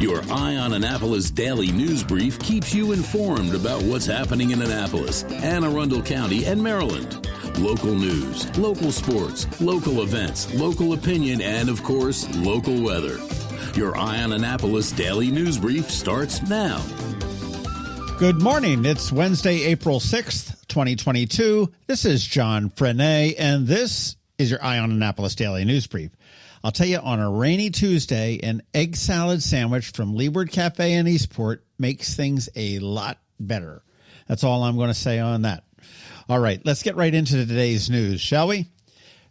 Your Eye on Annapolis daily news brief keeps you informed about what's happening in Annapolis and Arundel County and Maryland. Local news, local sports, local events, local opinion, and, of course, local weather. Your Eye on Annapolis daily news brief starts now. Good morning. It's Wednesday, April 6th, 2022. This is John Frenaye, and this is your Eye on Annapolis daily news brief. I'll tell you, on a rainy Tuesday, an egg salad sandwich from Leeward Cafe in Eastport makes things a lot better. That's all I'm going to say on that. All right, let's get right into today's news, shall we?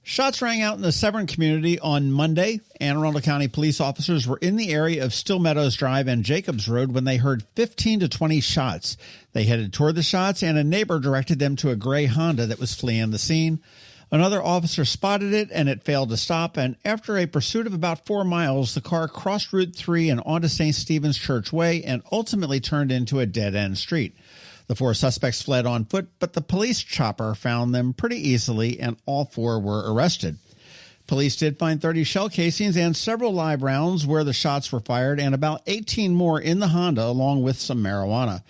Shots rang out in the Severn community on Monday. Arundel County Police officers were in the area of Still Meadows Drive and Jacobs Road when they heard 15 to 20 shots. They headed toward the shots, and a neighbor directed them to a gray Honda that was fleeing the scene. Another officer spotted it, and it failed to stop, and after a pursuit of about 4 miles, the car crossed Route 3 and onto St. Stephen's Church Way and ultimately turned into a dead-end street. The 4 suspects fled on foot, but the police chopper found them pretty easily, and all 4 were arrested. Police did find 30 shell casings and several live rounds where the shots were fired, and about 18 more in the Honda, along with some marijuana.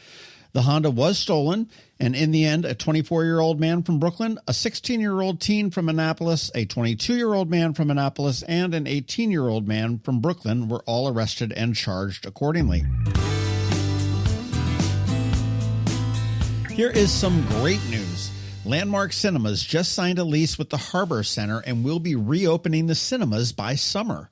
The Honda was stolen, and in the end, a 24-year-old man from Brooklyn, a 16-year-old teen from Annapolis, a 22-year-old man from Annapolis, and an 18-year-old man from Brooklyn were all arrested and charged accordingly. Here is some great news. Landmark Cinemas just signed a lease with the Harbour Center and will be reopening the cinemas by summer.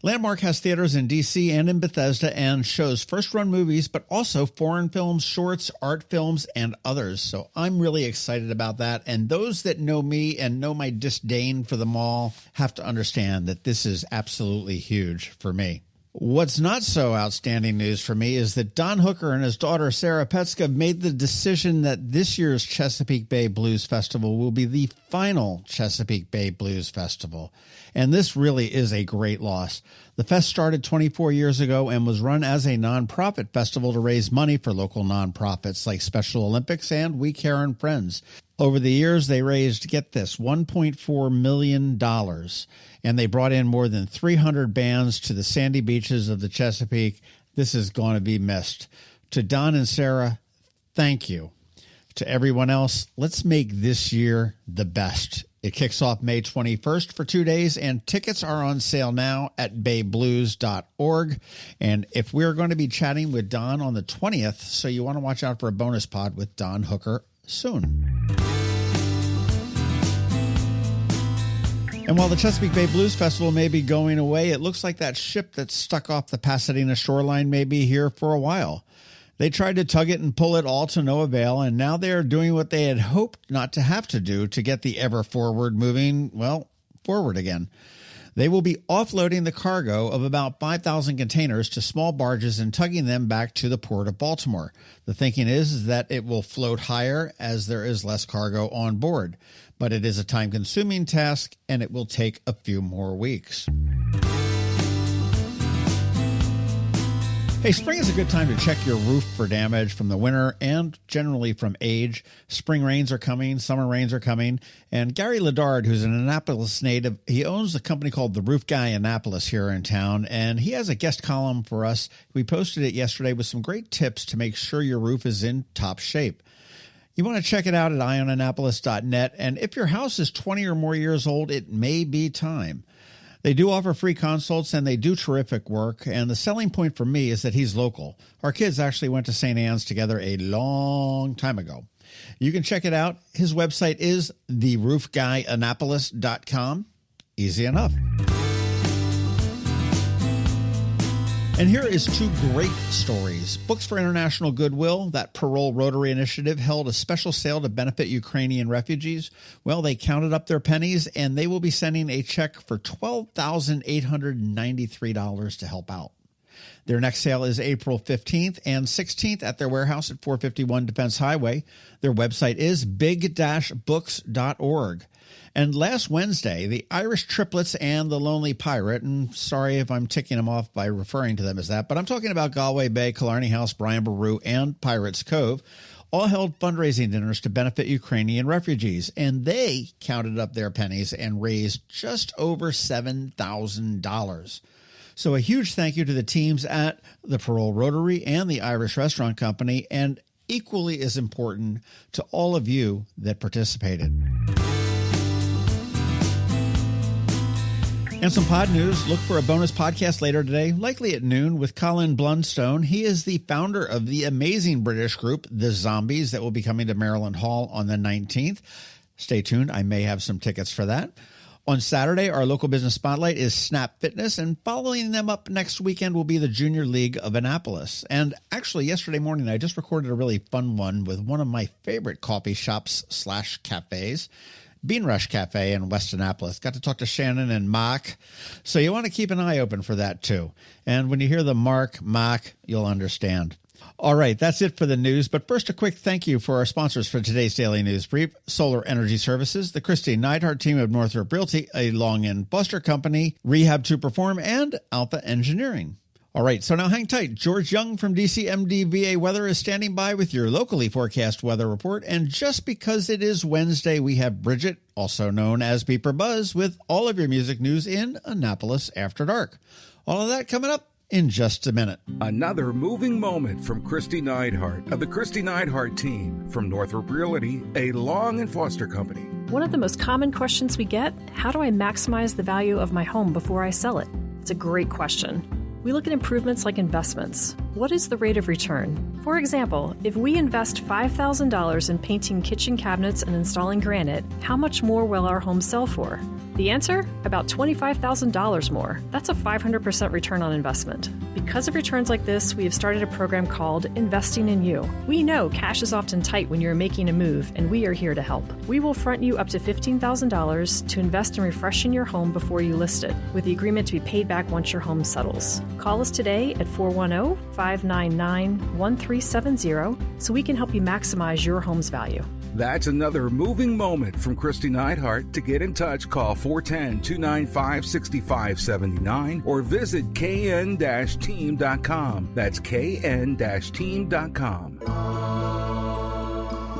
Landmark has theaters in D.C. and in Bethesda and shows first-run movies, but also foreign films, shorts, art films, and others. So I'm really excited about that. And those that know me and know my disdain for the mall have to understand that this is absolutely huge for me. What's not so outstanding news for me is that Don Hooker and his daughter Sarah Petska made the decision that this year's Chesapeake Bay Blues Festival will be the final Chesapeake Bay Blues Festival. And this really is a great loss. The fest started 24 years ago and was run as a nonprofit festival to raise money for local nonprofits like Special Olympics and We Care and Friends. Over the years, they raised, get this, $1.4 million, and they brought in more than 300 bands to the sandy beaches of the Chesapeake. This is going to be missed. To Don and Sarah, thank you. To everyone else, let's make this year the best. It kicks off May 21st for 2 days, and tickets are on sale now at bayblues.org. And if we're going to be chatting with Don on the 20th, so you want to watch out for a bonus pod with Don Hooker soon. And while the Chesapeake Bay Blues Festival may be going away, it looks like that ship that's stuck off the Pasadena shoreline may be here for a while. They tried to tug it and pull it all to no avail, and now they are doing what they had hoped not to have to do to get the ever forward moving, well, forward again. They will be offloading the cargo of about 5,000 containers to small barges and tugging them back to the port of Baltimore. The thinking is that it will float higher as there is less cargo on board. But it is a time-consuming task, and it will take a few more weeks. Hey, spring is a good time to check your roof for damage from the winter and generally from age. Spring rains are coming, summer rains are coming, and Gary Lidard, who's an Annapolis native, he owns a company called the Roof Guy Annapolis here in town, and he has a guest column for us. We posted it yesterday with some great tips to make sure your roof is in top shape. You want to check it out at eyeonannapolis.net, and if your house is 20 or more years old, it may be time. They do offer free consults, and they do terrific work, and the selling point for me is that he's local. Our kids actually went to St. Anne's together a long time ago. You can check it out. His website is theroofguyannapolis.com. Easy enough. And here is 2 great stories. Books for International Goodwill, that PArole Rotary initiative, held a special sale to benefit Ukrainian refugees. Well, they counted up their pennies, and they will be sending a check for $12,893 to help out. Their next sale is April 15th and 16th at their warehouse at 451 Defense Highway. Their website is big-books.org. And last Wednesday, the Irish Triplets and the Lonely Pirate, and sorry if I'm ticking them off by referring to them as that, but I'm talking about Galway Bay, Killarney House, Boru, and Pirates Cove, all held fundraising dinners to benefit Ukrainian refugees, and they counted up their pennies and raised just over $7,000. So a huge thank you to the teams at the PArole Rotary and the Irish Restaurant Company, and equally as important to all of you that participated. And some pod news. Look for a bonus podcast later today, likely at noon, with Colin Blunstone. He is the founder of the amazing British group, The Zombies, that will be coming to Maryland Hall on the 19th. Stay tuned. I may have some tickets for that. On Saturday, our local business spotlight is Snap Fitness, and following them up next weekend will be the Junior League of Annapolis. And actually, yesterday morning, I just recorded a really fun one with one of my favorite coffee shops / cafes, Bean Rush Cafe in West Annapolis. Got to talk to Shannon and Mark, so you want to keep an eye open for that too. And when you hear the Mark, you'll understand. All right, that's it for the news. But first, a quick thank you for our sponsors for today's Daily News Brief: Solar Energy Services, the Kristi Neidhardt Team of Northrop Realty, a Long and Buster Company, Rehab to Perform, and Alpha Engineering. All right, so now hang tight. George Young from DCMDVA Weather is standing by with your locally forecast weather report. And just because it is Wednesday, we have Bridget, also known as BeeprBuzz, with all of your music news in Annapolis After Dark. All of that coming up in just a minute. Another moving moment from Kristi Neidhardt of the Kristi Neidhardt Team from Northrop Realty, a Long and Foster Company. One of the most common questions we get: how do I maximize the value of my home before I sell it? It's a great question. We look at improvements like investments. What is the rate of return? For example, if we invest $5,000 in painting kitchen cabinets and installing granite, how much more will our home sell for? The answer? About $25,000 more. That's a 500% return on investment. Because of returns like this, we have started a program called Investing in You. We know cash is often tight when you're making a move, and we are here to help. We will front you up to $15,000 to invest in refreshing your home before you list it, with the agreement to be paid back once your home settles. Call us today at 410-599-1370 so we can help you maximize your home's value. That's another moving moment from Kristi Neidhardt. To get in touch, call 410-295-6579 or visit kn-team.com. That's kn-team.com.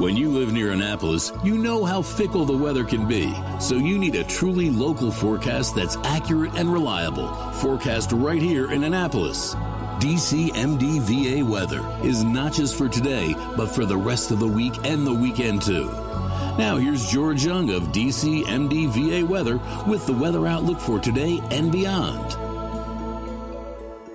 When you live near Annapolis, you know how fickle the weather can be. So you need a truly local forecast that's accurate and reliable. Forecast right here in Annapolis. DCMDVA Weather is not just for today, but for the rest of the week and the weekend too. Now here's George Young of DCMDVA Weather with the weather outlook for today and beyond.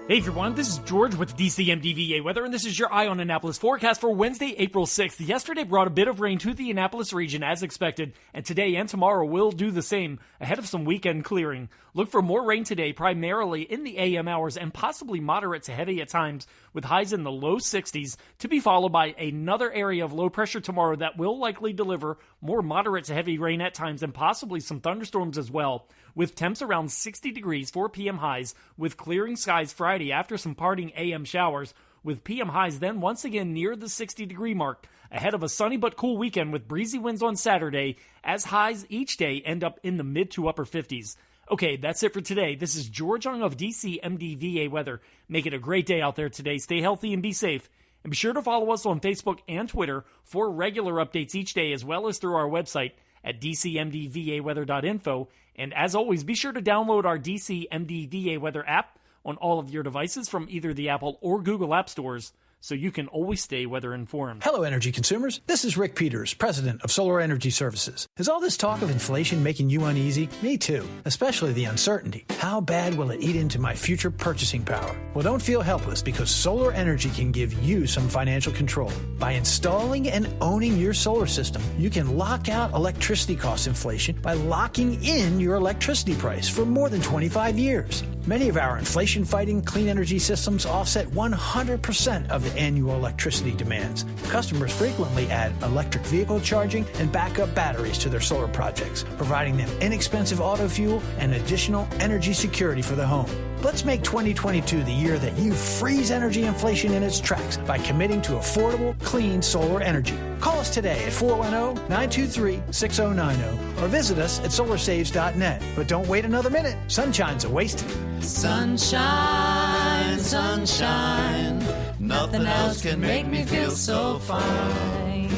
Hey everyone, this is George with DCMDVA Weather, and this is your Eye on Annapolis forecast for Wednesday, April 6th. Yesterday brought a bit of rain to the Annapolis region as expected, and today and tomorrow will do the same, ahead of some weekend clearing. Look for more rain today, primarily in the AM hours, and possibly moderate to heavy at times, with highs in the low 60s, to be followed by another area of low pressure tomorrow that will likely deliver more moderate to heavy rain at times, and possibly some thunderstorms as well, with temps around 60 degrees for PM highs, with clearing skies Friday after some parting AM showers, with PM highs then once again near the 60-degree mark, ahead of a sunny but cool weekend with breezy winds on Saturday, as highs each day end up in the mid to upper 50s. Okay, that's it for today. This is George Young of DCMDVA Weather. Make it a great day out there today. Stay healthy and be safe. And be sure to follow us on Facebook and Twitter for regular updates each day, as well as through our website at dcmdvaweather.info. And as always, be sure to download our DCMDVA Weather app on all of your devices from either the Apple or Google App Stores, so you can always stay weather informed. Hello, energy consumers. This is Rick Peters, president of Solar Energy Services. Is all this talk of inflation making you uneasy? Me too, especially the uncertainty. How bad will it eat into my future purchasing power? Well, don't feel helpless, because solar energy can give you some financial control. By installing and owning your solar system, you can lock out electricity cost inflation by locking in your electricity price for more than 25 years. Many of our inflation-fighting clean energy systems offset 100% of the annual electricity demands. Customers frequently add electric vehicle charging and backup batteries to their solar projects, providing them inexpensive auto fuel and additional energy security for the home. Let's make 2022 the year that you freeze energy inflation in its tracks by committing to affordable, clean solar energy. Call us today at 410-923-6090 or visit us at solarsaves.net. But don't wait another minute. Sunshine's a wasted. Sunshine, sunshine, nothing else can make me feel so fine.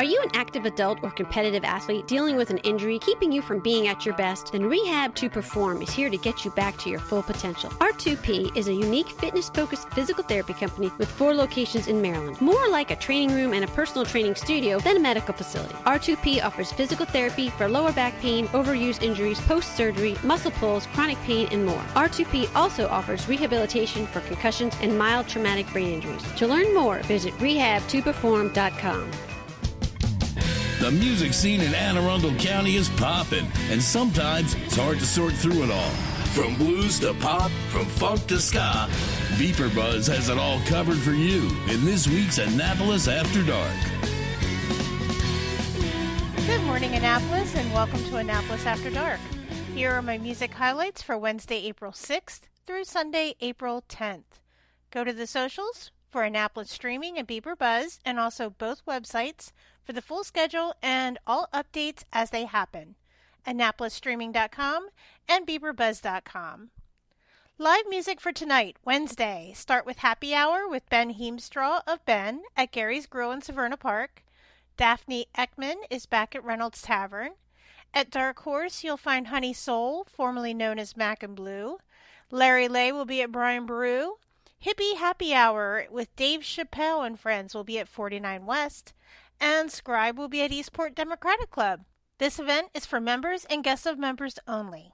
Are you an active adult or competitive athlete dealing with an injury keeping you from being at your best? Then Rehab to Perform is here to get you back to your full potential. R2P is a unique fitness-focused physical therapy company with 4 locations in Maryland. More like a training room and a personal training studio than a medical facility. R2P offers physical therapy for lower back pain, overuse injuries, post-surgery, muscle pulls, chronic pain, and more. R2P also offers rehabilitation for concussions and mild traumatic brain injuries. To learn more, visit rehabtoperform.com. The music scene in Anne Arundel County is popping, and sometimes it's hard to sort through it all. From blues to pop, from funk to ska, BeeprBuzz has it all covered for you in this week's Annapolis After Dark. Good morning, Annapolis, and welcome to Annapolis After Dark. Here are my music highlights for Wednesday, April 6th through Sunday, April 10th. Go to the socials for Annapolis Streaming and BeeprBuzz, and also both websites for the full schedule and all updates as they happen, AnnapolisStreaming.com and BeeprBuzz.com. Live music for tonight, Wednesday. Start with Happy Hour with Ben Heemstraw of Ben at Gary's Grill in Severna Park. Daphne Ekman is back at Reynolds Tavern. At Dark Horse, you'll find Honey Soul, formerly known as Mac and Blue. Larry Lay will be at Brian Boru. Hippie Happy Hour with Dave Chappelle and Friends will be at 49 West. And Scribe will be at Eastport Democratic Club. This event is for members and guests of members only.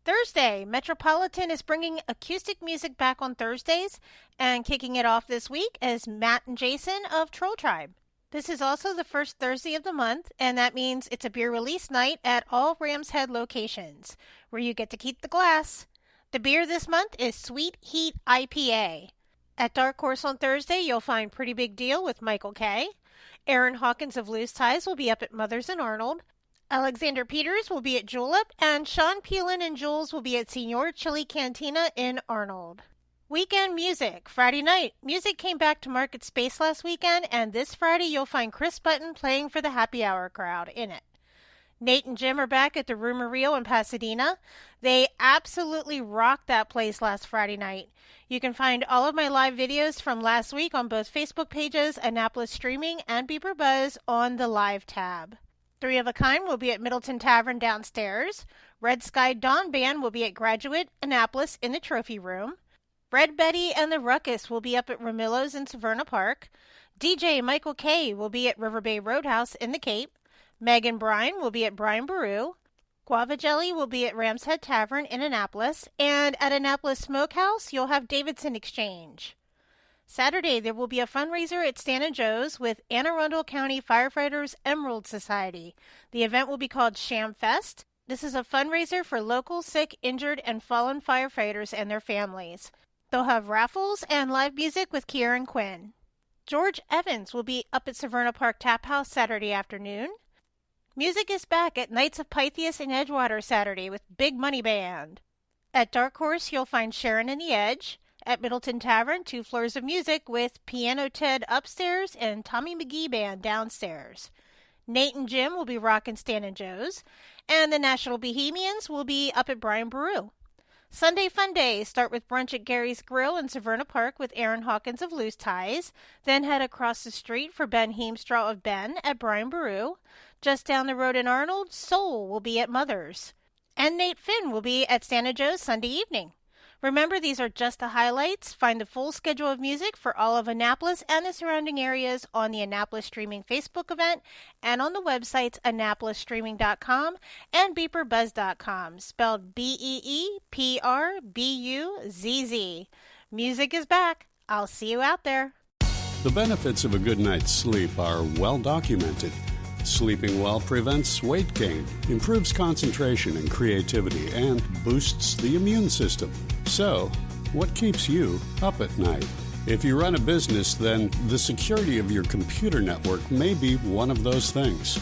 Thursday, Metropolitan is bringing acoustic music back on Thursdays, and kicking it off this week is Matt and Jason of Troll Tribe. This is also the first Thursday of the month, and that means it's a beer release night at all Rams Head locations, where you get to keep the glass. The beer this month is Sweet Heat IPA. At Dark Horse on Thursday, you'll find Pretty Big Deal with Michael Kay. Aaron Hawkins of Loose Ties will be up at Mothers and Arnold. Alexander Peters will be at Julep, and Sean Peelin and Jules will be at Senor Chili Cantina in Arnold. Weekend music. Friday night, music came back to Market Space last weekend, and this Friday you'll find Chris Button playing for the Happy Hour crowd in it. Nate and Jim are back at the Rumor Reel in Pasadena. They absolutely rocked that place last Friday night. You can find all of my live videos from last week on both Facebook pages, Annapolis Streaming and BeeprBuzz on the Live tab. Three of a Kind will be at Middleton Tavern downstairs. Red Sky Dawn Band will be at Graduate Annapolis in the Trophy Room. Red Betty and the Ruckus will be up at Ramillo's in Severna Park. DJ Michael Kay will be at River Bay Roadhouse in the Cape. Meg and Brian will be at Brian Boru. Guava Jelly will be at Ram's Head Tavern in Annapolis. And at Annapolis Smokehouse, you'll have Davidson Exchange. Saturday, there will be a fundraiser at Stan & Joe's with Anne Arundel County Firefighters Emerald Society. The event will be called Sham Fest. This is a fundraiser for local, sick, injured, and fallen firefighters and their families. They'll have raffles and live music with Kieran Quinn. George Evans will be up at Severna Park Tap House Saturday afternoon. Music is back at Knights of Pythias in Edgewater Saturday with Big Money Band. At Dark Horse, you'll find Sharon and the Edge. At Middleton Tavern, 2 floors of music with Piano Ted upstairs and Tommy McGee Band downstairs. Nate and Jim will be rocking Stan & Joe's. And the National Bohemians will be up at Brian Boru. Sunday Fun Day. Start with brunch at Gary's Grill in Severna Park with Aaron Hawkins of Loose Ties. Then head across the street for Ben Heemstraw of Ben at Brian Boru. Just down the road in Arnold, Soul will be at Mother's. And Nate Finn will be at Stan & Joe's Sunday evening. Remember, these are just the highlights. Find the full schedule of music for all of Annapolis and the surrounding areas on the Annapolis Streaming Facebook event and on the websites AnnapolisStreaming.com and BeeprBuzz.com, spelled BeeprBuzz. Music is back. I'll see you out there. The benefits of a good night's sleep are well documented. Sleeping well prevents weight gain, improves concentration and creativity, and boosts the immune system. So, what keeps you up at night? If you run a business, then the security of your computer network may be one of those things.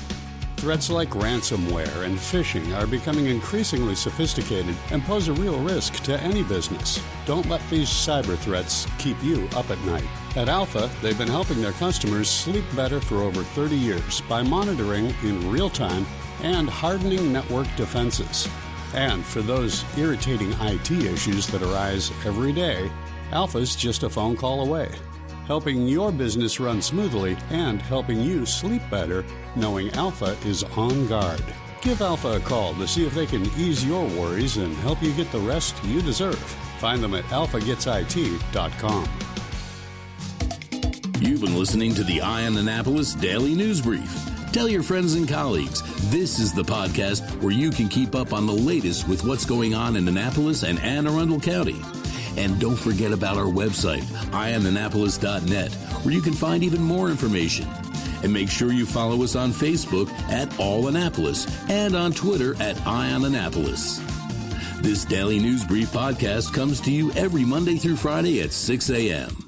Threats like ransomware and phishing are becoming increasingly sophisticated and pose a real risk to any business. Don't let these cyber threats keep you up at night. At Alpha, they've been helping their customers sleep better for over 30 years by monitoring in real time and hardening network defenses. And for those irritating IT issues that arise every day, Alpha's just a phone call away. helping your business run smoothly and helping you sleep better, knowing Alpha is on guard. Give Alpha a call to see if they can ease your worries and help you get the rest you deserve. Find them at alphagetsit.com. You've been listening to the Eye on Annapolis Daily News Brief. Tell your friends and colleagues, this is the podcast where you can keep up on the latest with what's going on in Annapolis and Anne Arundel County. And don't forget about our website, eyeonannapolis.net, where you can find even more information. And make sure you follow us on Facebook at All Annapolis and on Twitter at Eye on Annapolis. This Daily News Brief podcast comes to you every Monday through Friday at 6 a.m.